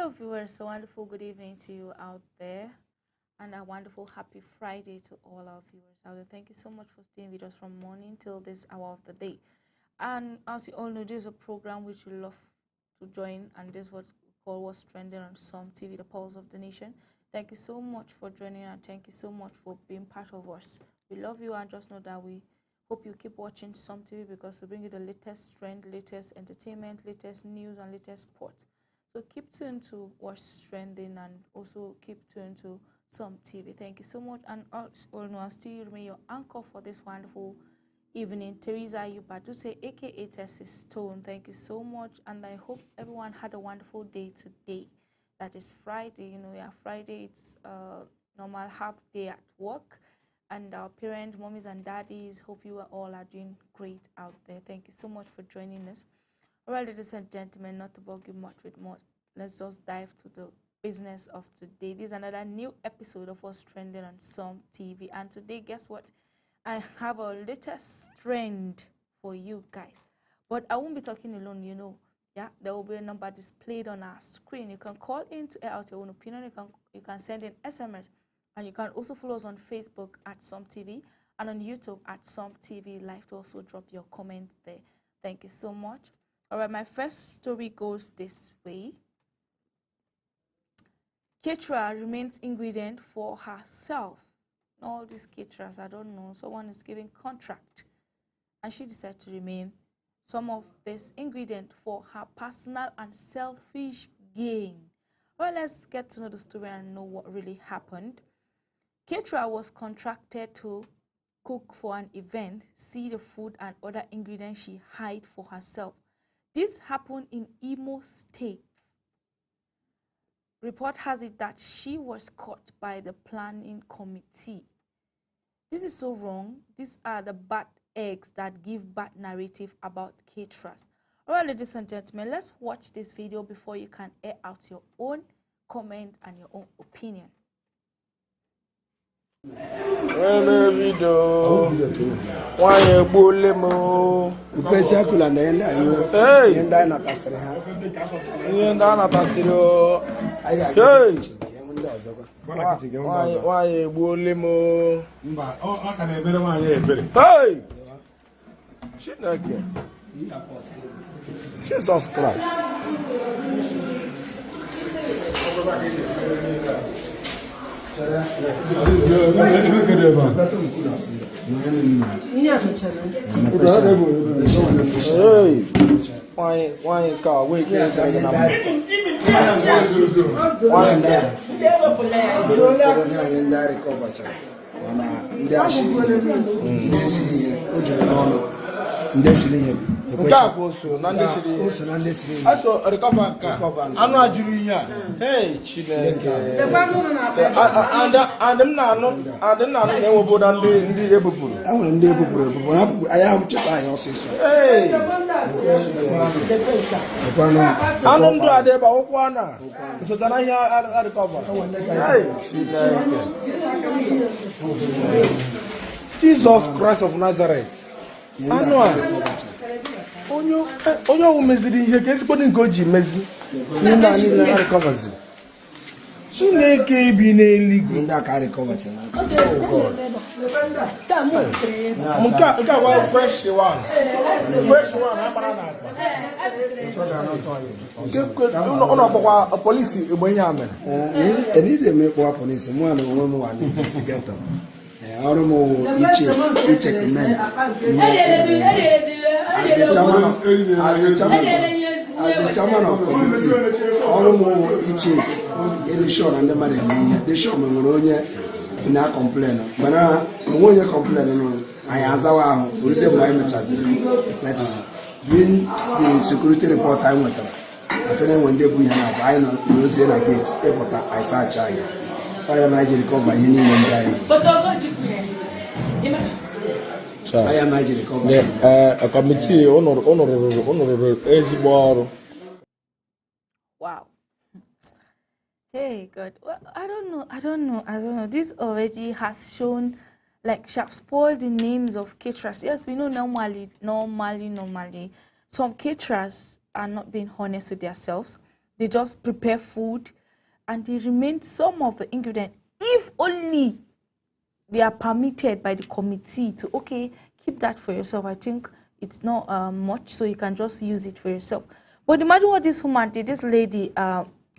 Hello viewers, a wonderful good evening to you out there and a wonderful happy Friday to all our viewers out there. Thank you so much for staying with us from morning till this hour of the day. And as you all know, this is a program which you love to join, and this is what we call What's Trending on Some TV, the pulse of the nation. Thank you so much for joining, and thank you so much for being part of us. We love you, and just know that we hope you keep watching Some TV because we bring you the latest trend, latest entertainment, latest news, and latest sports. So keep tuned to what's trending and also keep tuned to Some TV. Thank you so much. And I'll still remain your anchor for this wonderful evening, Teresa Yubaduse, aka Tessie Stone. Thank you so much. And I hope everyone had a wonderful day today. That is Friday. You know, yeah, Friday it's normal half day at work. And our parents, mommies and daddies, hope you all are doing great out there. Thank you so much for joining us. All right, ladies and gentlemen, not to bug you much with more, let's just dive to the business of today. This is another new episode of What's Trending on Some TV. And today, guess what? I have a latest trend for you guys. But I won't be talking alone, you know. Yeah, there will be a number displayed on our screen. You can call in to air out your own opinion. You can send in SMS. And you can also follow us on Facebook at Some TV and on YouTube at Some TV Live to also drop your comment there. Thank you so much. All right, my first story goes this way. Caterer remains ingredient for herself. All these caterers, I don't know, someone is giving contract and she decided to remain some of this ingredient for her personal and selfish gain. Well, let's get to know the story and know what really happened. Caterer was contracted to cook for an event, see the food and other ingredients she hid for herself. This happened in Imo State. Report has it that she was caught by the planning committee. This is so wrong. These are the bad eggs that give bad narrative about caterers. All right, ladies and gentlemen, let's watch this video before you can air out your own comment and your own opinion. Video. Why you bully mo? Upesakula naenda hiyo. Hey. Nenda na tasiri ha. Nenda na tasiri. Hey. Why you bully mo? Mba, aka na ebere nwanyị ebere. Hey. Chineke. Jesus Christ. Why car wait Hey, Chineke. And them now, they will put on the Ebupuru. I want to Ebupuru. I am Chapa also. Hey. I don't do that about Okwana. So then I hear at the cover. Hey, Jesus Christ of Nazareth. Onye umeziri ihe ka ezigbo nke o ji mezi ndị niile na recovers Chineke bi n'eluigwe ndị aka recover chana nke a fresh one akpara na akpa ụnọ ọkpọkwa polisi egbe ihe a mere enide mekpọwa polisi mụ na onwe m wa na investigator ọrụ m iche comment the chairman of committee ọrụ m iche ịdị sure na ndị mmadụ n'ihe dị sure ma nwere onye na complain mana onwe onye complain nụ anyị azawa ahụ orize mgbe anyị mechaziri let's bring the security report anyị nwetara asị na enwe ndị bụ ihe na-abụ anyị n'ozie na gate ịpụta anyị sacha anyị ọya na anyị jiri kọva ihe niile ndị anyị I am a committee honorable ezigbo. Wow. Hey God. Well, I don't know. This already has shown, like, she has spoiled the names of caterers. Yes, we know normally some caterers are not being honest with themselves. they just prepare food and they remain some of the ingredients. If only they are permitted by the committee to, okay, keep that for yourself. I think it's not much, so you can just use it for yourself. But imagine what this woman did. This lady,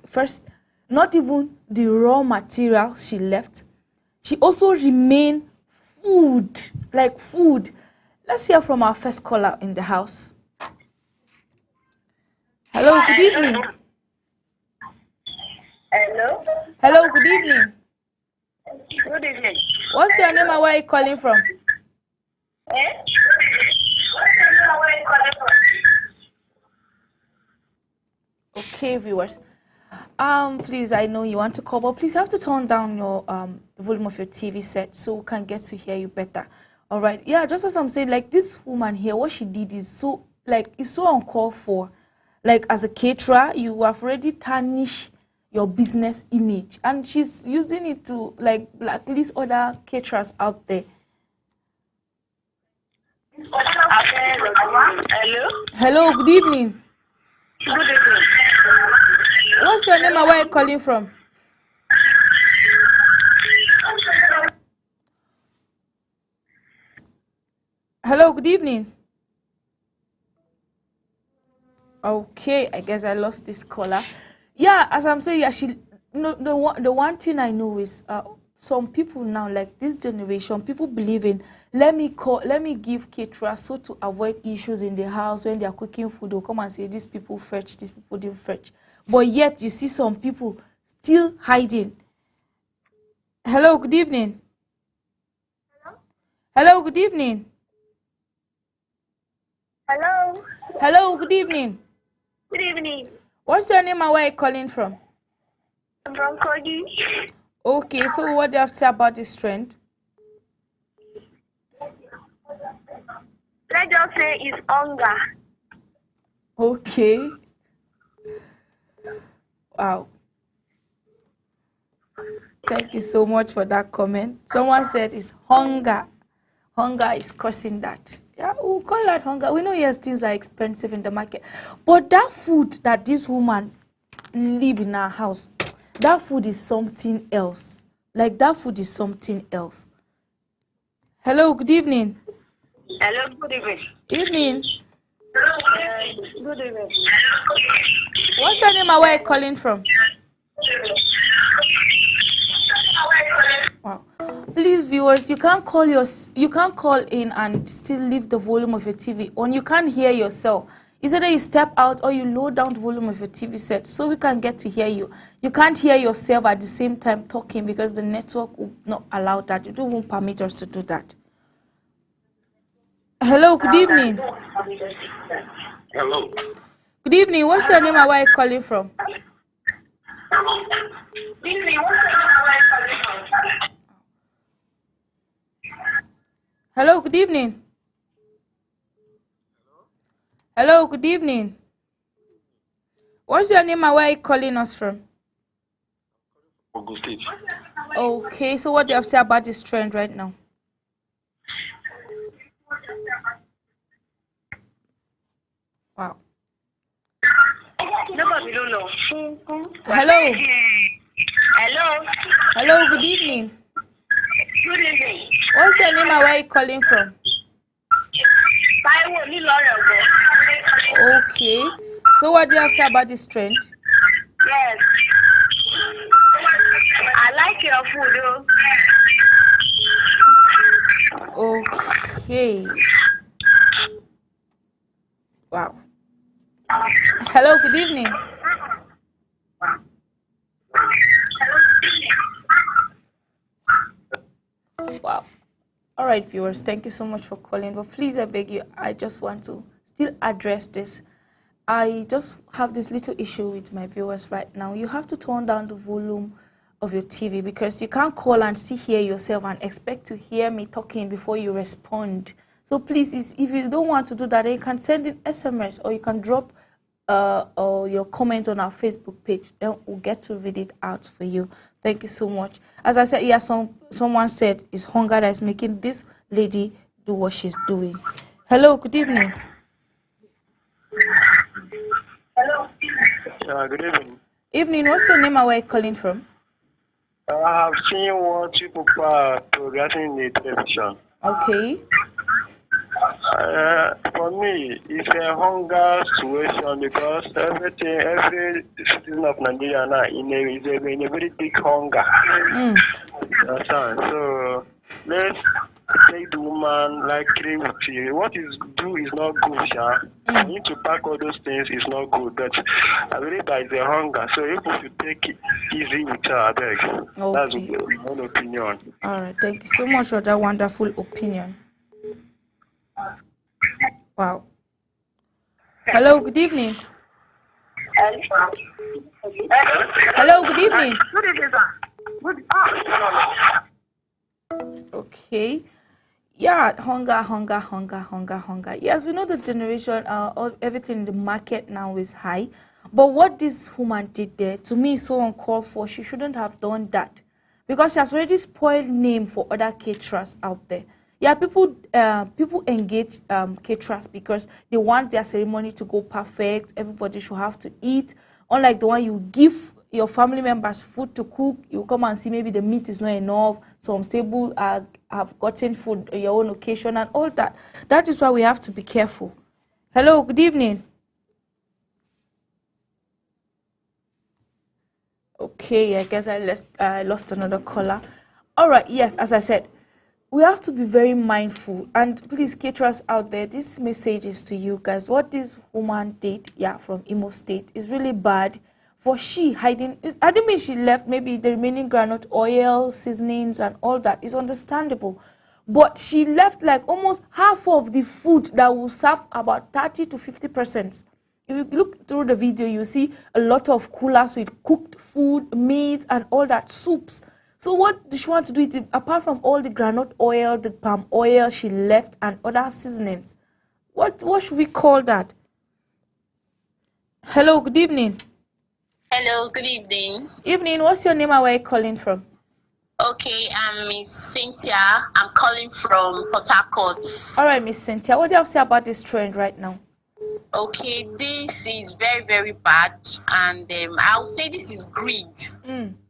first, not even the raw material she left. She also remained food, like food. Let's hear from our first caller in the house. Hello, good evening. Hello. Hello, good evening. Good evening. What's your name and where are you calling from? Okay, viewers. Please, I know you want to call, but please you have to turn down your the volume of your TV set so we can get to hear you better. All right. Yeah, just as I'm saying, like this woman here, what she did is so it's so uncalled for. Like as a caterer, you have already tarnished your business image, and she's using it to like blacklist other caterers out there. Hello. Hello, good evening. Good evening. What's your name and where are you calling from? Hello, good evening. Okay, I guess I lost this caller. Yeah, as I'm saying, yeah, the one thing I know is some people now, like this generation, people believe in let me give caterers so to avoid issues in the house when they are cooking food. They'll come and say these people fetch, these people didn't fetch. But yet you see some people still hiding. Hello, good evening. Hello, good evening. Hello. Hello, good evening. Good evening. What's your name and where are you calling from? I'm from Kogi. Okay, so what do you have to say about this trend? Let's just say it's hunger. Okay. Wow. Thank you so much for that comment. Someone said it's hunger. Hunger is causing that. Yeah, we'll call that hunger. We know, yes, things are expensive in the market. But that food that this woman live in her house, that food is something else. Like that food is something else. Hello, good evening. Hello, good evening. Evening. Good evening. What's your name and where are you calling from? Wow. Please, viewers, you can't call in and still leave the volume of your TV on. You can't hear yourself. It's either you step out or you lower down the volume of your TV set so we can get to hear you. You can't hear yourself at the same time talking because the network will not allow that. It won't permit us to do that. Hello, good evening. Hello. Good evening. What's your name and where are you calling from? Hello, good evening. Hello, good evening. What's your name and where are you calling us from? Ogun State. Okay, so what do you have to say about this trend right now? Wow. Nobody don't know. Hello. Hello. Hello, good evening. Good evening. What's your name and where are you calling from? Taiwo Nilore. Okay. So what do you have to say about this trend? Yes. I like your food, though. Okay. Wow. Hello, good evening. Wow. All right, viewers, thank you so much for calling. But please, I beg you, I just want to still address this. I just have this little issue with my viewers right now. You have to turn down the volume of your TV because you can't call and still hear yourself and expect to hear me talking before you respond. So please, if you don't want to do that, then you can send in SMS or you can drop or your comment on our Facebook page. Then we'll get to read it out for you. Thank you so much. As I said, yeah, someone said it's hunger that is making this lady do what she's doing. Hello, good evening. Hello. Good evening. Evening, what's your name and where are you calling from? I have seen what you people are progressing in the television. Okay. For me, it's a hunger situation because every citizen of Nigeria now is in a very big hunger. So let's take the woman like creativity. What is do is not good, yeah. You need to pack all those things is not good. But I believe that is a hunger. So if we should take it easy with her, I beg. That's my own opinion. All right. Thank you so much for that wonderful opinion. Wow. Hello, good evening. Hello, good evening. Okay. Yeah, hunger. Yes, we know the generation, everything in the market now is high. But what this woman did there, to me, is so uncalled for. She shouldn't have done that. Because she has already spoiled name for other caterers out there. Yeah, people engage caterers because they want their ceremony to go perfect. Everybody should have to eat. Unlike the one you give your family members food to cook, you come and see maybe the meat is not enough. Some stable have gotten food on your own occasion and all that. That is why we have to be careful. Hello, good evening. Okay, I guess I lost another caller. All right, yes, as I said, we have to be very mindful. And please, caterers out there, this message is to you guys. What this woman did, from Imo State, is really bad. For she hiding, I didn't mean she left maybe the remaining groundnut oil, seasonings, and all that. It's understandable. But she left like almost half of the food that will serve about 30 to 50%. If you look through the video, you see a lot of coolers with cooked food, meat, and all that, soups. So what did she want to do? Apart from all the groundnut oil, the palm oil she left, and other seasonings, what should we call that? Hello, good evening. Hello, good evening. Evening, what's your name and where are you calling from? Okay, I'm Miss Cynthia. I'm calling from Port Harcourt. All right, Miss Cynthia, what do you have to say about this trend right now? Okay, this is very, very bad, and I would say this is greed.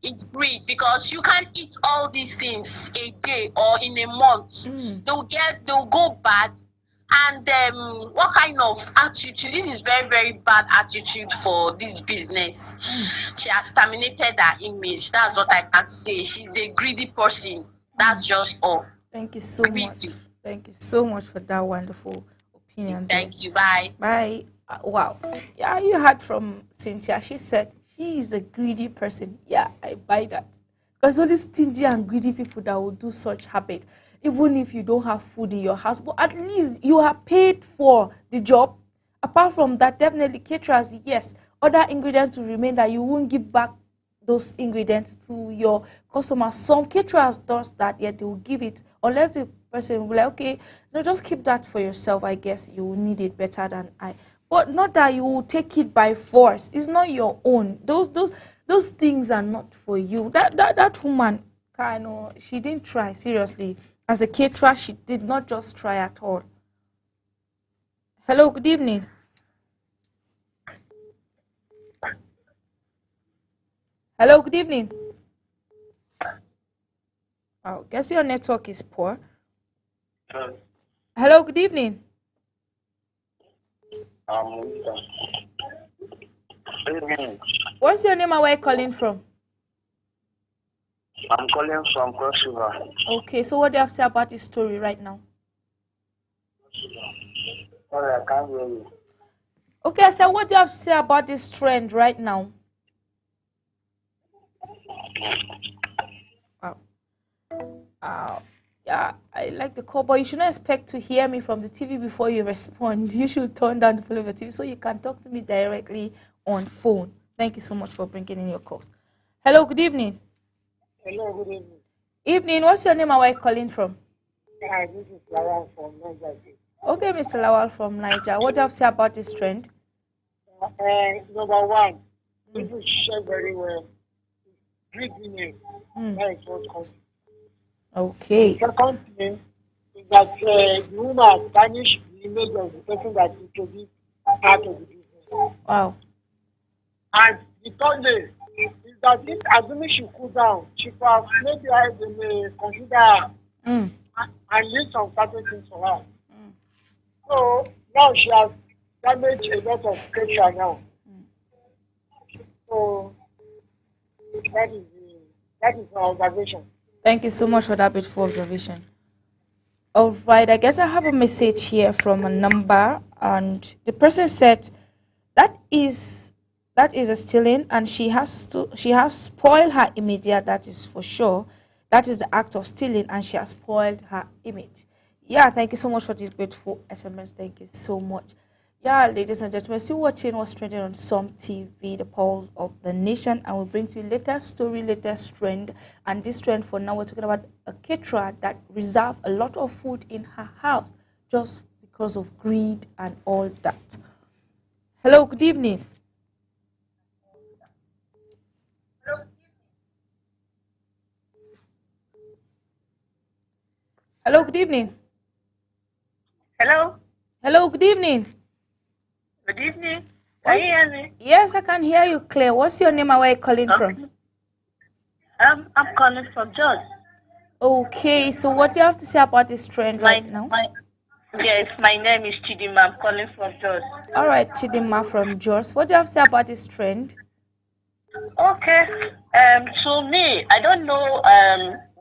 It's greed because you can't eat all these things a day or in a month. They'll go bad. And what kind of attitude? This is very, very bad attitude for this business. She has terminated her image. That's what I can say. She's a greedy person. That's just all. Thank you so much. Thank you so much for that wonderful opinion. Thank you. Bye. Bye. Wow. Yeah, you heard from Cynthia. She said she is a greedy person. Yeah, I buy that. Because all these stingy and greedy people that will do such habit, even if you don't have food in your house, but at least you are paid for the job. Apart from that, definitely caterers, yes, other ingredients will remain that you won't give back those ingredients to your customers. Some caterers does that, yet they will give it, unless the person will be like, okay, no, just keep that for yourself. I guess you will need it better than I. But not that you will take it by force. It's not your own. Those things are not for you. That woman, she didn't try, seriously. As a caterer, she did not just try at all. Hello, good evening. Hello, good evening. Oh, guess your network is poor. Hello, good evening. What's your name and where are you calling from? I'm calling from Cross River. Okay, so what do you have to say about this story right now? Sorry, I can't hear you. Okay, I said, what do you have to say about this trend right now? Wow. Yeah, I like the call, but you shouldn't expect to hear me from the TV before you respond. You should turn down the volume of the TV so you can talk to me directly on phone. Thank you so much for bringing in your calls. Hello, good evening. Hello, good evening. Evening, what's your name and where are you calling from? Hi, this is Lawal from Niger. Okay, Mr. Lawal from Niger. What do you have to say about this trend? Number one, people share very well. Greediness. That is what comes. Okay. The second thing is that the woman tarnished the image of the person that introduced part of the business. Wow. And the third day is that if assuming she cool down, she could have maybe they may consider her and leave some certain things for her. So now she has damaged a lot of culture now. So that is my observation. Thank you so much for that beautiful observation. All right, I guess I have a message here from a number, and the person said that is a stealing, and she has spoiled her image. Yeah, that is for sure. That is the act of stealing, and she has spoiled her image. Yeah, thank you so much for this beautiful SMS. Thank you so much. Yeah, ladies and gentlemen, still watching what's trending on Some TV, the pulse of the nation, and we'll bring to you latest story, latest trend. And this trend for now, we're talking about a caterer that reserved a lot of food in her house just because of greed and all that. Hello, good evening. Hello, good evening. Hello. Hello, good evening. Good evening. Can you hear me? Yes, I can hear you clear. What's your name and where are you calling from? I'm calling from George. Okay, so what do you have to say about this trend right now? Yes, my name is Chidima. I'm calling from George. All right, Chidima from George. What do you have to say about this trend? Okay. To me, I don't know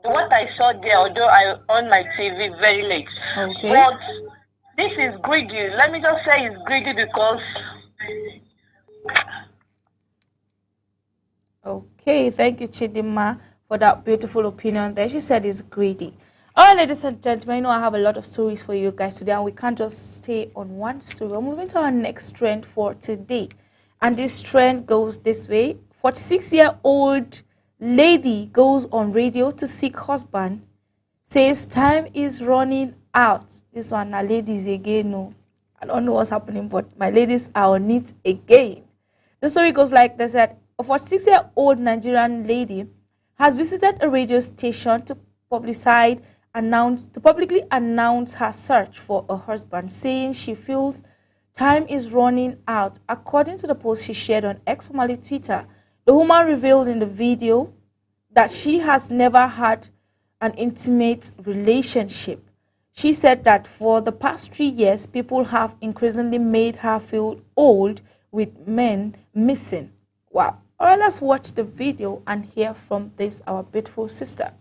what I saw there, although I on my TV very late. Okay. But this is greedy. Let me just say it's greedy because... Okay, thank you, Chidima, for that beautiful opinion there. She said it's greedy. All right, ladies and gentlemen, I know I have a lot of stories for you guys today, and we can't just stay on one story. We're moving to our next trend for today. And this trend goes this way. 46-year-old lady goes on radio to seek husband, says time is running out. This one, now ladies again, no. I don't know what's happening, but my ladies are on it again. The story goes like this: that a 46-year-old Nigerian lady has visited a radio station to publicly announce her search for a husband, saying she feels time is running out. According to the post she shared on X, formerly Twitter, the woman revealed in the video that she has never had an intimate relationship. She said that for the past 3 years, people have increasingly made her feel old with men missing. Wow. All right, let's watch the video and hear from this, our beautiful sister.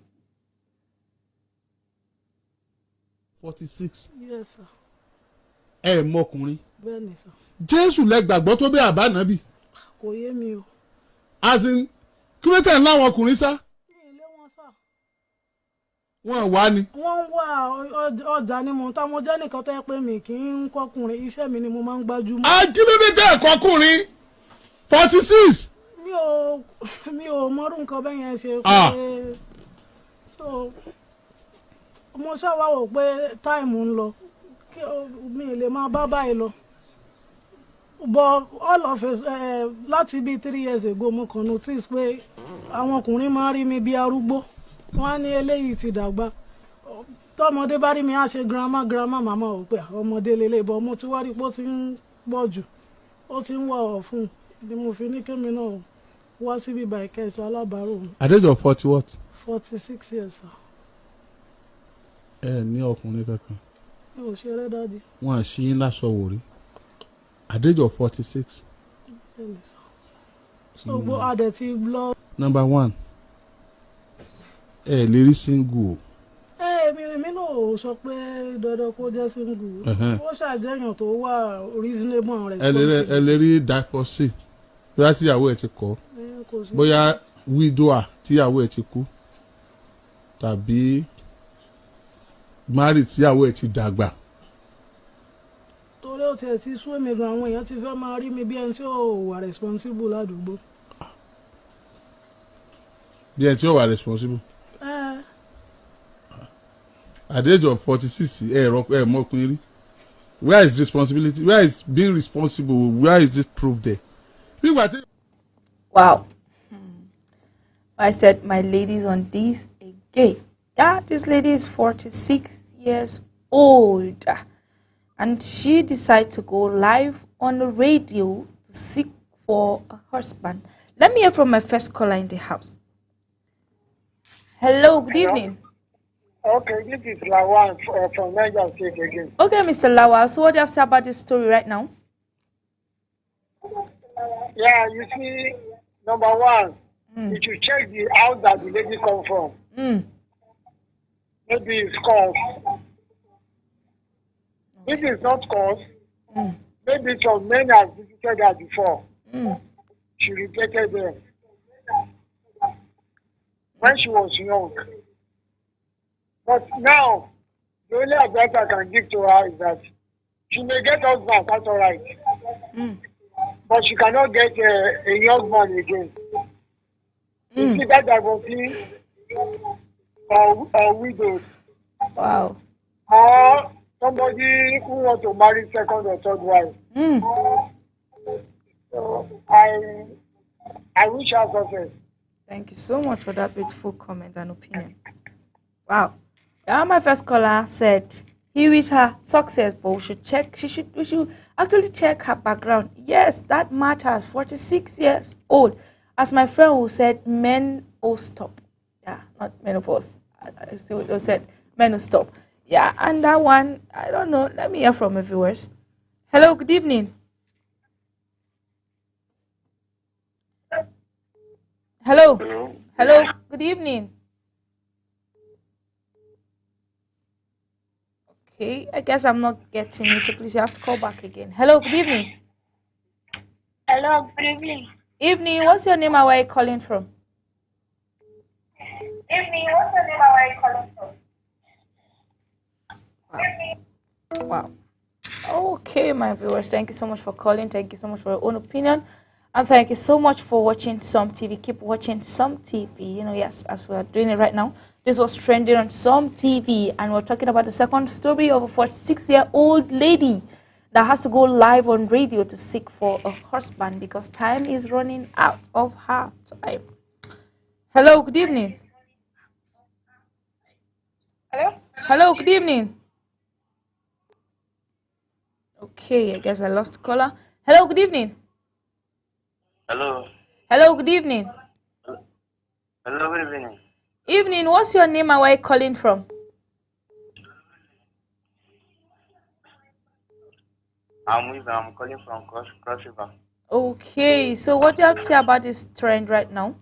46. Yes, sir. Ẹ mọkùnrin. Bẹ́ẹ̀ni, sir. Jésù lẹ gbàgbọ́ tó bẹ́ àbánábì. Kò yé mi o. As in, kí ló tẹ̀ ń láwọn ọkùnrin sá? Ní ilé wọn sá. Wọ́n wá ni. Wọ́n ń wá ọjà ni mo ń ta. Mo jẹ́ nìkan tó yẹ pé mi kì í kọkùnrin. Iṣẹ́ mi ni mo máa ń gbájú mọ́. Kí ló dé tẹ́ ẹ̀kọ́ ọkùnrin? 46. Mi ò mọ́rú nǹkan bẹ́ẹ̀ yẹn ṣe pé. So mo ṣàwáwò pé táìmù ń lọ. Mi lè máa bá báyìí lọ. But all of us láti bíi 3 years ago mo kàn notice pé àwọn ọkùnrin máa rí mi bí arúgbó. Wọ́n á ní eléyìí ti dàgbà. Tọ́mọdé bá rí mi á ṣe grandma màmá ò pé ọmọdé lélẹ̀, but mo ti wá rí pé ó ti ń pọ̀ jù. Ó ti ń wọ̀ ọ̀ fún un. Ni mo fi ní kémi náà wá síbí báyìí kẹ́sọ̀ alábàárò mi. At the age of 40 what? 46 years, sir. Ní ọkùnrin kankan. Mi ò ṣeré dájú. Wọ́n á ṣí yín láṣọ wò rí. At the age of 46. Bẹ́ẹ̀ni, sir. So gbọ́ adẹ̀ ti lọ. Number 1. Lè rí single o. Mi náà sọ pé dandan kó jẹ́ single. Ó ṣàjẹyàn tó wà reasonable and responsible. Ẹ lè rí divorce. Bóyá tíyàwó ẹ̀ ti kọ̀. Bóyá widower tíyàwó ẹ̀ ti kú. Tàbí married tíyàwó ẹ̀ ti dàgbà. Torí ó tiẹ̀ ti sú èmi gan, àwọn èèyàn ti fẹ́ máa rí mi bí ẹni tí ò wà responsible ládùúgbò. Bí ẹni tí ò wà responsible. At the age of 46, mọkùnrin rí. Where is responsibility? Where is being responsible? Where is it proved there? Wow. I said my lady's on this again. Yeah, this lady is 46 years old. And she decided to go live on the radio to seek for a husband. Let me hear from my first caller in the house. Hello, good evening. Okay, this is Lawan from Niger State again. Okay, Mr. Lawal, so what do you have to say about this story right now? Yeah, you see, number one, you should check the house that the lady come from. Maybe it's cost. If it's not cost, maybe some men have visited her before. She rejected them when she was young. But now, the only advice I can give to her is that she may get husband, that's all right. But she cannot get a young man again. You see that divorcee or widowed. Wow. Or somebody who wants to marry second or third wife. So I wish her success. Thank you so much for that beautiful comment and opinion. Wow. My first caller said he wished her success, but we should actually check her background. Yes, that matters. 46 years old. As my friend who said, men will stop. Yeah, not menopause. I see what you said. Men will stop. Yeah, and that one, I don't know. Let me hear from my viewers. Hello, good evening. Hello. Hello, good evening. Okay, I guess I'm not getting you, so please you have to call back again. Hello, good evening. Hello, good evening. Evening, what's your name and where are you calling from? Evening, what's your name and where are you calling from? Wow. Okay, my viewers, thank you so much for calling. Thank you so much for your own opinion. And thank you so much for watching Some TV. Keep watching Some TV. You know, yes, as we are doing it right now. This was trending on Some TV. And we're talking about the second story of a 46-year-old lady that has to go live on radio to seek for a husband because time is running out of her time. Hello, good evening. Hello? Hello, good evening. Okay, I guess I lost caller. Hello, good evening. Hello. Hello, good evening. Hello, good evening. Evening, what's your name and where are you calling from? I'm calling from Cross River. Okay, so what do you have to say about this trend right now?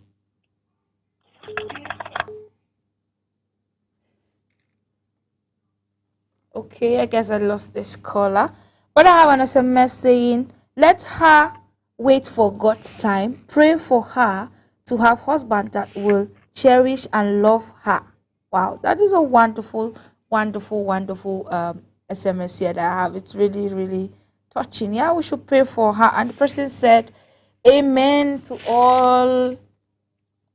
Okay, I guess I lost this caller. But I have an SMS saying, let her wait for God's time. Pray for her to have husband that will cherish and love her. Wow, that is a wonderful, wonderful, wonderful SMS here that I have. It's really, really touching. Yeah, we should pray for her. And the person said, amen to all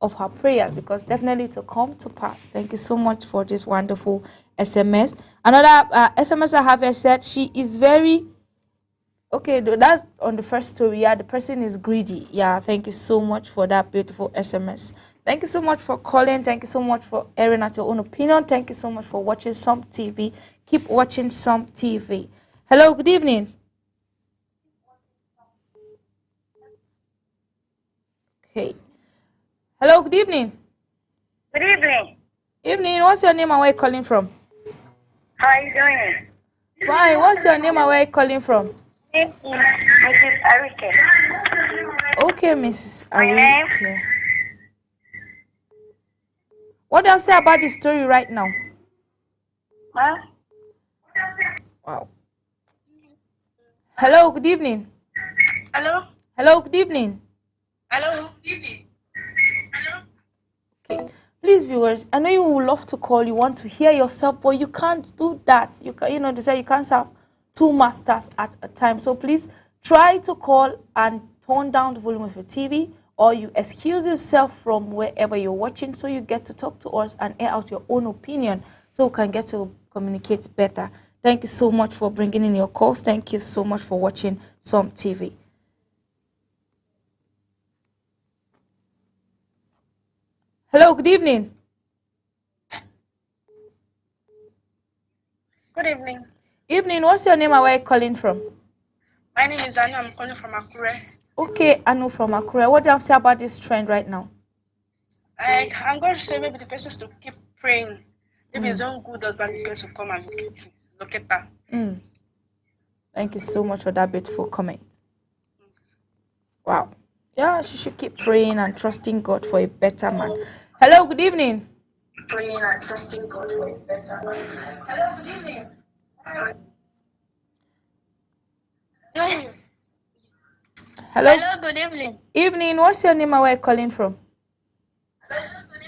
of her prayers because definitely to come to pass. Thank you so much for this wonderful SMS. Another SMS I have here said she is very okay. That's on the first story. Yeah, the person is greedy. Yeah, thank you so much for that beautiful SMS. Thank you so much for calling. Thank you so much for airing out your own opinion. Thank you so much for watching Some TV. Keep watching Some TV. Hello, good evening. Okay. Hello, good evening. Good evening. Evening, what's your name and where are you calling from? How are you doing? Fine, what's your name and where are you calling from? Mrs. Arike. Okay, Mrs. My name? Arike. What do you say about the story right now? Huh? Wow. Hello, good evening. Hello? Hello, good evening. Hello? Good evening. Okay. Please, viewers, I know you would love to call. You want to hear yourself, but you can't do that. You can, they say you can't serve two masters at a time. So please try to call and turn down the volume of your TV, or you excuse yourself from wherever you're watching so you get to talk to us and air out your own opinion so we can get to communicate better. Thank you so much for bringing in your calls. Thank you so much for watching Some TV. Hello, good evening. Good evening. Evening, what's your name and where are you calling from? My name is Anna. I'm calling from Akure. Okay, Anu from Akure. What do you have to say about this trend right now? I'm going to say maybe the person to keep praying. Maybe his own good husband is going to come and locate her. Thank you so much for that beautiful comment. Wow. Yeah, she should keep praying and trusting God for a better man. Hello, good evening. Praying and trusting God for a better man. Hello, good evening. Hello. Hello, good evening. Evening. What's your name and where are you calling from? Hello, good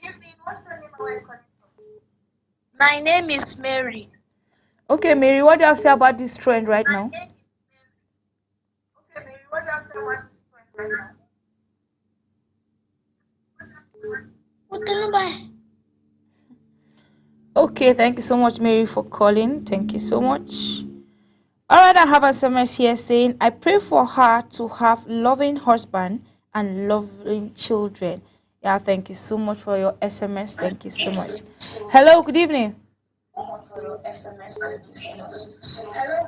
evening. What's your name and where are you calling from? My name is Mary. Okay, Mary, what do you have to say about this trend right now? Okay, Mary, what do you have to say about this trend right now? Okay, thank you so much, Mary, for calling. Thank you so much. All right, I have a SMS here saying, I pray for her to have loving husband and loving children. Yeah, thank you so much for your SMS. Thank you so much. Hello, good evening. Hello,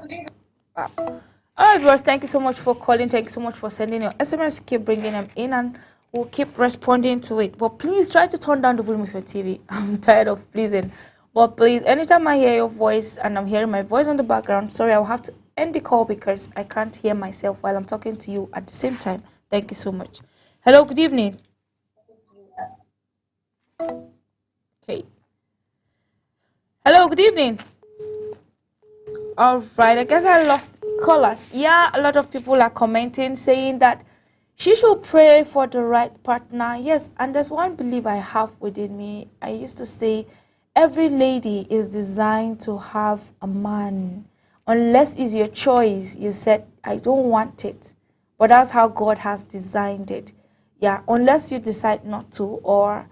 good evening. Wow. All right, viewers, thank you so much for calling. Thank you so much for sending your SMS. Keep bringing them in and we'll keep responding to it. But please try to turn down the volume of your TV. I'm tired of pleasing. But please, anytime I hear your voice and I'm hearing my voice on the background, sorry, I'll have to end the call because I can't hear myself while I'm talking to you at the same time. Thank you so much. Hello, good evening. Okay. Hello, good evening. All right, I guess I lost callers. Yeah, a lot of people are commenting saying that she should pray for the right partner. Yes, and there's one belief I have within me. I used to say every lady is designed to have a man. Unless it's your choice, you said, I don't want it. But that's how God has designed it. Yeah, unless you decide not to, or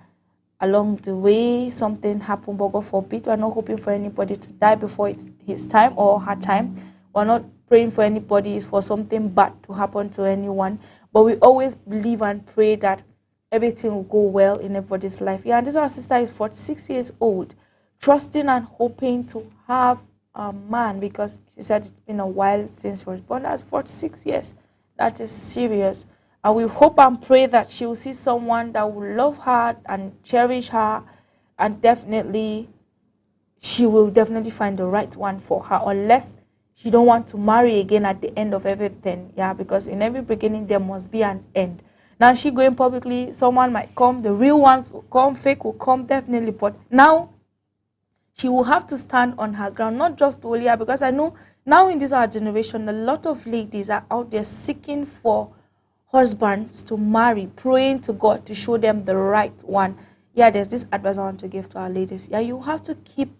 along the way something happened, but God forbid, we're not hoping for anybody to die before it's his time or her time. We're not praying for anybody for something bad to happen to anyone. But we always believe and pray that everything will go well in everybody's life. Yeah, and this our sister is 46 years old, trusting and hoping to have a man because she said it's been a while since she was born. That's 46 years. That is serious. And we hope and pray that she will see someone that will love her and cherish her, and definitely she will definitely find the right one for her, unless she don't want to marry again at the end of everything. Yeah, because in every beginning there must be an end. Now she going publicly, someone might come, the real ones will come, fake will come, definitely. But now she will have to stand on her ground, not just Olia, because I know now in this our generation, a lot of ladies are out there seeking for husbands to marry, praying to God to show them the right one. Yeah, there's this advice I want to give to our ladies. Yeah, you have to keep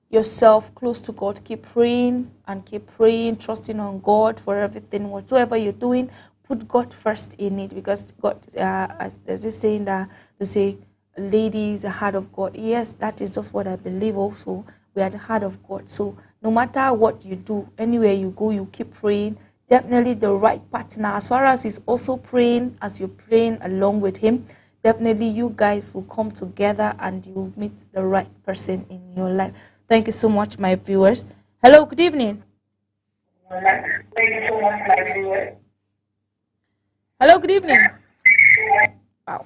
yourself close to God, keep praying and keep praying, trusting on God for everything, whatsoever you're doing. Put God first in it, because God, there's this saying that they say, lady is the heart of God. Yes, that is just what I believe also. We are the heart of God. So no matter what you do, anywhere you go, you keep praying. Definitely the right partner, as far as he's also praying, as you're praying along with him, definitely you guys will come together and you will meet the right person in your life. Thank you so much, my viewers. Hello, good evening. Thank you so much, my viewers. Hello, good evening. Wow.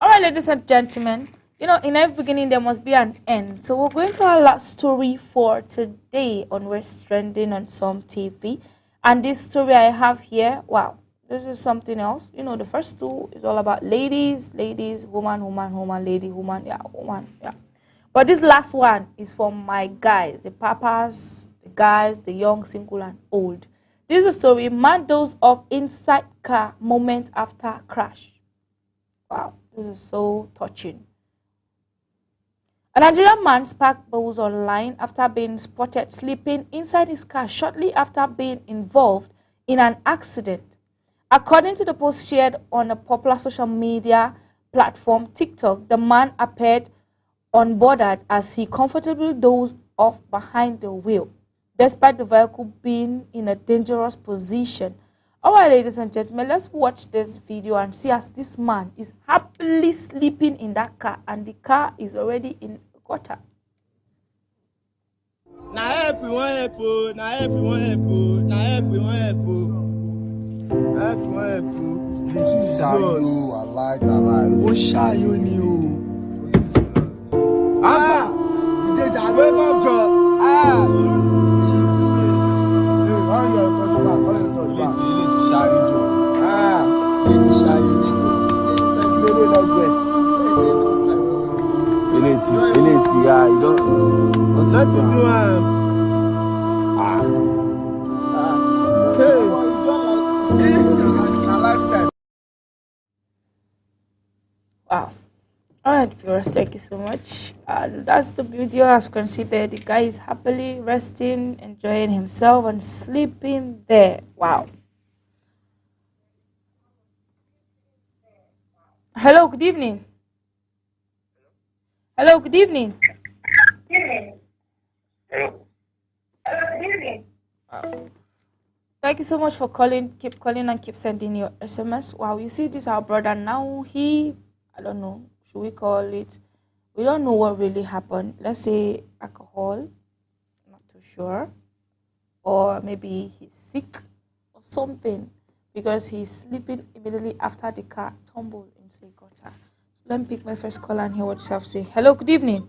All right, ladies and gentlemen, you know, in every beginning there must be an end. So we're going to our last story for today on West Trending on Some TV. And this story I have here, wow, this is something else. You know, the first two is all about ladies, woman, lady, woman, yeah, woman, yeah. But this last one is for my guys, the papas, the guys, the young, single, and old. This is a story, man does of inside car moment after crash. Wow, this is so touching. A Nigerian man sparked buzz online after being spotted sleeping inside his car shortly after being involved in an accident. According to the post shared on a popular social media platform, TikTok, the man appeared unbothered as he comfortably dozed off behind the wheel, despite the vehicle being in a dangerous position. All right, ladies and gentlemen, let's watch this video and see as this man is happily sleeping in that car and the car is already in the gutter. Now everyone help, now everyone help, now everyone help. Yeah, you don't. Let's do Wow. Alright, viewers, thank you so much. That's the video. As you can see there, the guy is happily resting, enjoying himself, and sleeping there. Wow. Hello, good evening. Hello, good evening. Thank you so much for calling. Keep calling and keep sending your SMS. Wow, you see, this our brother now. I don't know, should we call it? We don't know what really happened. Let's say alcohol, not too sure. Or maybe he's sick or something, because he's sleeping immediately after the car tumbled into the gutter. Let me pick my first caller and hear what you have to say. Hello, good evening.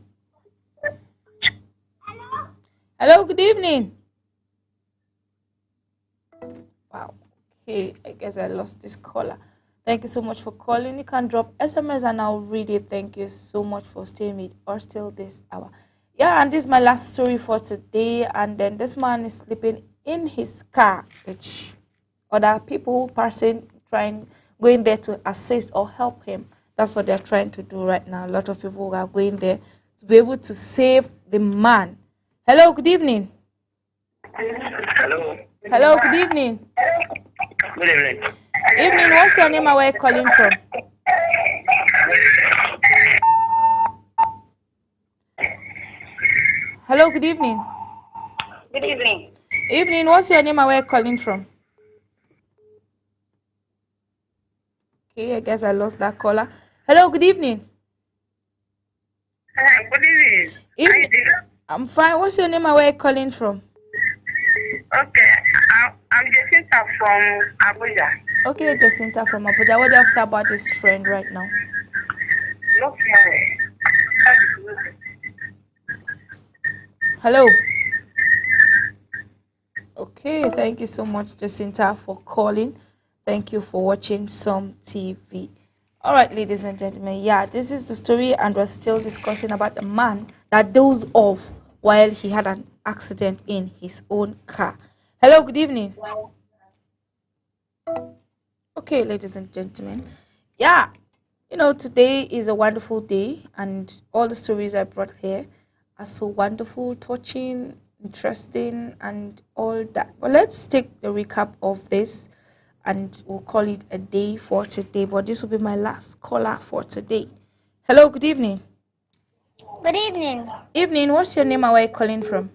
Hello, good evening. Wow. Okay, I guess I lost this caller. Thank you so much for calling. You can drop SMS and I'll read it. Thank you so much for staying with us till this hour. Yeah, and this is my last story for today. And then this man is sleeping in his car, which other people going there to assist or help him. That's what they're trying to do right now. A lot of people are going there to be able to save the man. Hello, good evening. Hello. Hello, good evening. Good evening. Evening, what's your name and where are you calling from? Hello, good evening. Good evening. Evening, what's your name and where are you calling from? Okay, I guess I lost that caller. Hello, good evening. Hi, good evening. Evening. I'm fine. What's your name and where are you calling from? Okay, I'm Jacinta from Abuja. Okay, Jacinta from Abuja. What do you have to say about this trend right now? Look, hello. Okay, thank you so much, Jacinta, for calling. Thank you for watching Some TV. All right, ladies and gentlemen, yeah, this is the story, and we're still discussing about the man that dozed off while he had an accident in his own car. Hello, good evening. Okay, ladies and gentlemen, yeah, today is a wonderful day, and all the stories I brought here are so wonderful, touching, interesting, and all that. But let's take the recap of this, and we'll call it a day for today. But this will be my last caller for today. Hello, good evening. Good evening. Evening, what's your name and where are you calling from?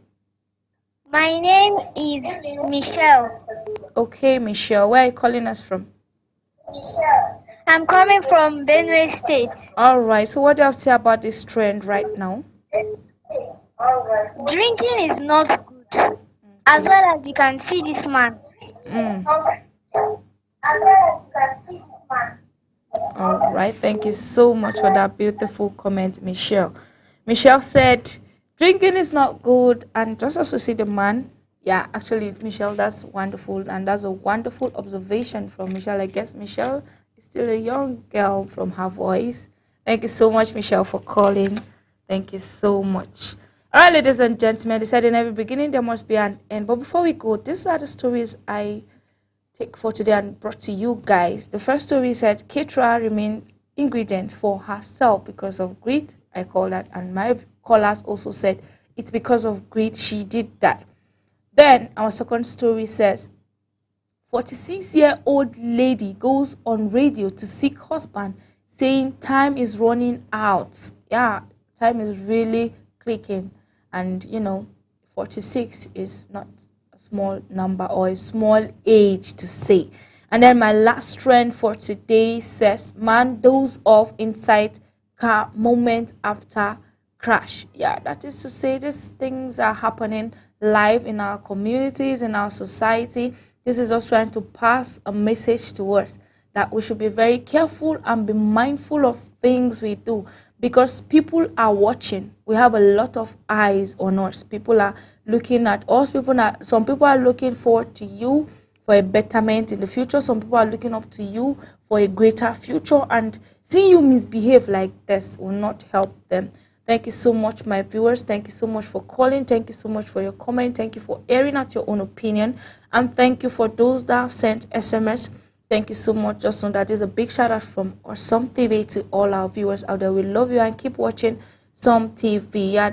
My name is Michelle. Okay, Michelle, where are you calling us from? I'm coming from Benue State. All right, so what do you have to say about this trend right now? Drinking is not good. As well as you can see this man. All right, thank you so much for that beautiful comment, Michelle. Michelle said, drinking is not good, and just as we see the man, yeah, actually, Michelle, that's wonderful, and that's a wonderful observation from Michelle. I guess Michelle is still a young girl from her voice. Thank you so much, Michelle, for calling. Thank you so much. All right, ladies and gentlemen, they said in every beginning there must be an end. But before we go, these are the stories I take for today and brought to you guys. The first story said Keturah remains ingredient for herself because of greed. I call that, and my callers also said it's because of greed she did that. Then our second story says 46-year-old lady goes on radio to seek husband, saying time is running out. Yeah, time is really clicking, and 46 is not a small number or a small age to say. And then my last trend for today says man dozes off inside car moment after crash. Yeah, that is to say these things are happening live in our communities, in our society. This is us trying to pass a message to us that we should be very careful and be mindful of things we do, because people are watching. We have a lot of eyes on us. People are looking at us. Some people are looking forward to you for a betterment in the future. Some people are looking up to you for a greater future, and seeing you misbehave like this will not help them. Thank you so much, my viewers. Thank you so much for calling. Thank you so much for your comment. Thank you for airing out your own opinion. And thank you for those that have sent SMS. Thank you so much. Just know that is a big shout out from Awesome TV to all our viewers out there. We love you and keep watching Some TV. Yeah,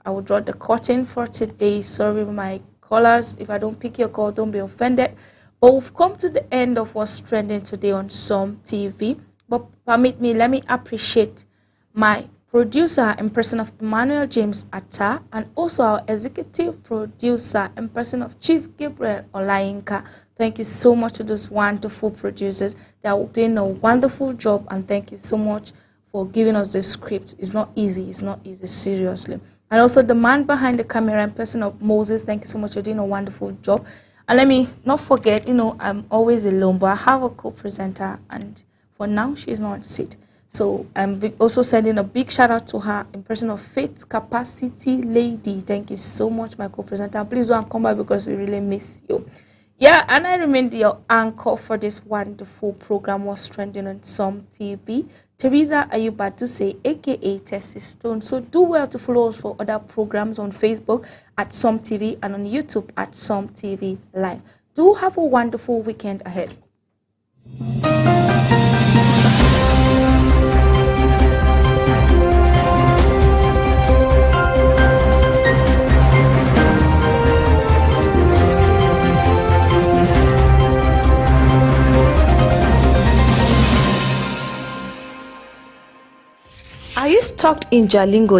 I will draw the curtain for today. Sorry, my callers. If I don't pick your call, don't be offended. But we've come to the end of what's trending today on Some TV. But let me appreciate my producer in person of Emmanuel James Atta, and also our executive producer in person of Chief Gabriel Olayinka. Thank you so much to those wonderful producers. They are doing a wonderful job, and thank you so much for giving us the script. It's not easy, seriously. And also the man behind the camera in person of Moses, thank you so much for doing a wonderful job. And let me not forget, I'm always alone, but I have a co-presenter, and for now she's not on seat. So I'm also sending a big shout out to her in person of Faith Capacity Lady. Thank you so much, my co-presenter. Please don't come back because we really miss you. Yeah, and I remain your anchor for this wonderful program, What's Trending on Some TV. Teresa Ayubaduse, aka Tessie Stone. So do well to follow us for other programs on Facebook at Some TV and on YouTube at Some TV Live. Do have a wonderful weekend ahead. Are you stuck in Jalingo?